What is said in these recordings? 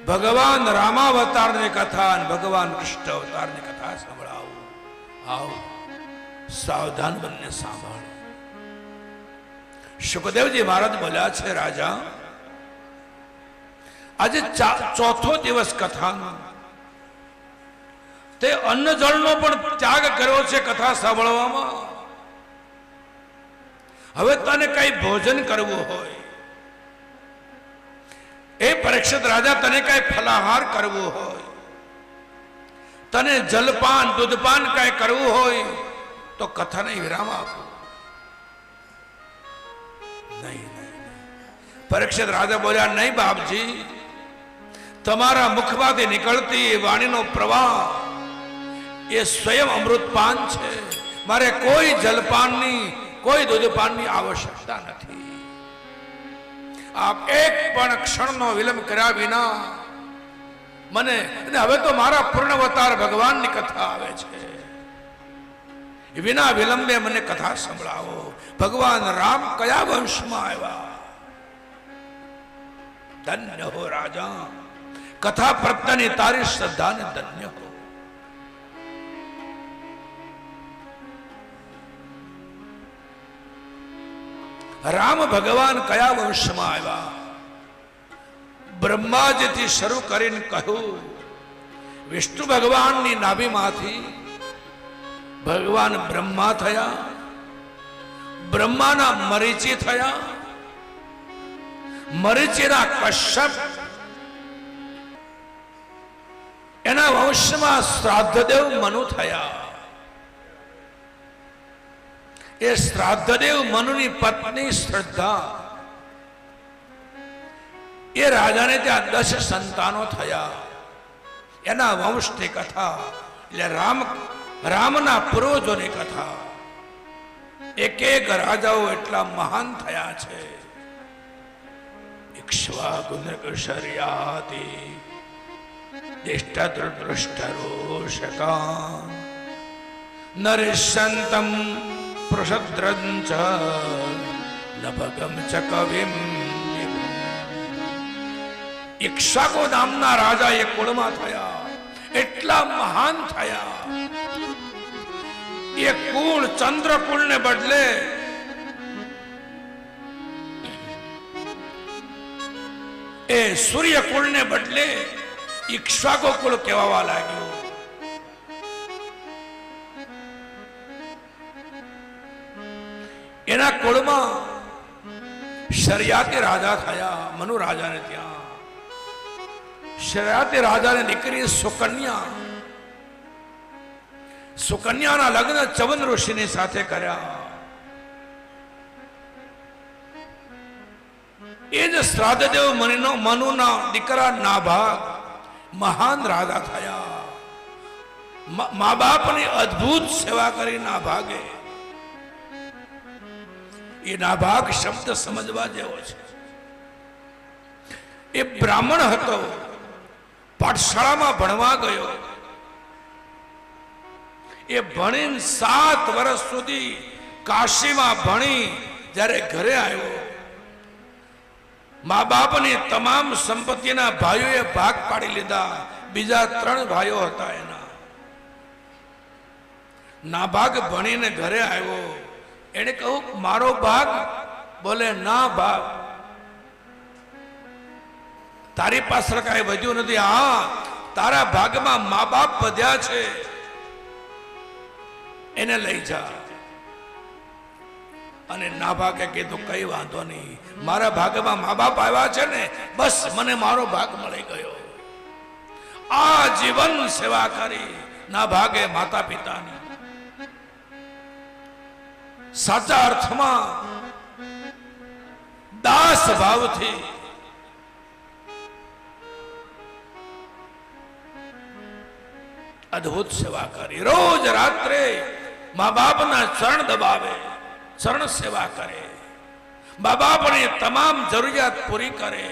ભગવાન રામાવતારની કથા અને ભગવાન કૃષ્ણ અવતારની કથા સંભળાવું. આવો સાવધાન બનને સાંભળ. સુખદેવજી મહારાજ બોલ્યા છે, રાજા આજે ચોથો દિવસ કથાનો, તે અન્ન જળનો પણ ત્યાગ કર્યો છે કથા સાંભળવામાં. હવે તને કઈ ભોજન કરવું હોય, એ પરીક્ષિત રાજા તને કઈ ફલાહાર કરવું હોય, તને જલપાન દૂધપાન કઈ કરવું હોય તો કથાને વિરામ આપો. નહીં. પરીક્ષિત રાજા બોલ્યા, નહીં બાપજી, તમારા મુખમાંથી નીકળતી વાણીનો પ્રવાહ એ સ્વયં અમૃતપાન છે. મારે કોઈ જલપાનની કોઈ દૂધપાનની આવશ્યકતા નથી. આપ એક પણ ક્ષણનો વિલંબ કર્યા વિના મને, અને હવે તો મારા પૂર્ણ અવતાર ભગવાનની કથા આવે છે, વિના વિલંબે મને કથા સંભળાવો. ભગવાન રામ કયા વંશમાં આવ્યા? ધન્ય હો રાજા, કથા પ્રત્યેની તારી શ્રદ્ધાને ધન્ય હો. રામ ભગવાન કયા વંશમાં આવ્યા? બ્રહ્માજીથી શરૂ કરીને કહ્યું, વિષ્ણુ ભગવાનની નાભીમાંથી ભગવાન બ્રહ્મા થયા, બ્રહ્માના મરીચી થયા, મરીચીના કશ્યપ, એના વંશમાં શ્રાદ્ધદેવ મનુ થયા. એ શ્રાદ્ધદેવ મનુની પત્ની શ્રદ્ધા, એ રાજાને ત્યાં 10 સંતાનો થયા. એના વંશની કથા એટલે રામના પૂર્વજોની કથા. એક એક રાજાઓ એટલા મહાન થયા છે. ઇક્ષ્વાકુનકશર્યાતિ દિષ્ટદૃષ્ટરોષકાન નરિષ્યંતમ પ્રશદ્રંચ નભગમ ચ કવિમ. ઇક્ષ્વાકુ નામના રાજા એ કુળમાં થયા, એટલા મહાન થયા. એ કુળ ચંદ્રકુળ ને બદલે એ સૂર્યકુળ ને બદલે ઇક્ષ્વાકુ કુળ કહેવા લાગ્યું. એના કુળમાં શરિયાતી રાજા થયા. મનુ રાજાને ત્યાં શરિયાતી રાજાને દીકરી સુકન્યા, સુકન્યાના લગ્ન ચવન ઋષિની સાથે કર્યા. એ જ શ્રાદ્ધદેવ મનુના દીકરા નાભાગ મહાન રાજા થયા. મા બાપની અદ્ભુત સેવા કરી નાભાગે. એ નાભાગ શબ્દ સમજવા જેવો છે. એ બ્રાહ્મણ હતો, પાઠશાળામાં ભણવા ગયો. એ ભણીને 7 વર્ષ સુધી કાશીમાં ભણી જ્યારે ઘરે આવ્યો, મા બાપની તમામ સંપત્તિના ભાઈઓએ ભાગ પાડી લીધા. બીજા 3 ભાઈઓ હતા એના. નાભાગ ભણીને ઘરે આવ્યો. એને કહું, મારો ભાગ? બોલે, ના ભાગ, તારી પાસે કઈ વધ્યું નથી. હા, તારા ભાગમાં મા બાપ વધ્યા છે, એને લઈ જા. અને નાભાગે કીધું, કઈ વાંધો નહીં, મારા ભાગમાં મા બાપ આવ્યા છે ને, બસ મને મારો ભાગ મળી ગયો. આ જીવન સેવા કરી નાભાગે માતા પિતાની સાચા અર્થમાં દાસ ભાવથી અદ્ભુત સેવા કરી. રોજ રાત્રે મા બાપના ચરણ દબાવે, ચરણ સેવા કરે, મા બાપની તમામ જરૂરિયાત પૂરી કરે.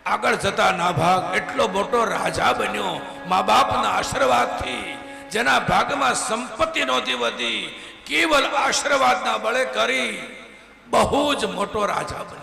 આગળ જતા નાભાગ એટલો મોટો રાજા બન્યો મા બાપના આશીર્વાદથી. જેના ભાગમાં સંપત્તિ નહોતી વધી, કેવલ આશીર્વાદના બળે કરી બહુ જ મોટો રાજા બન્યો.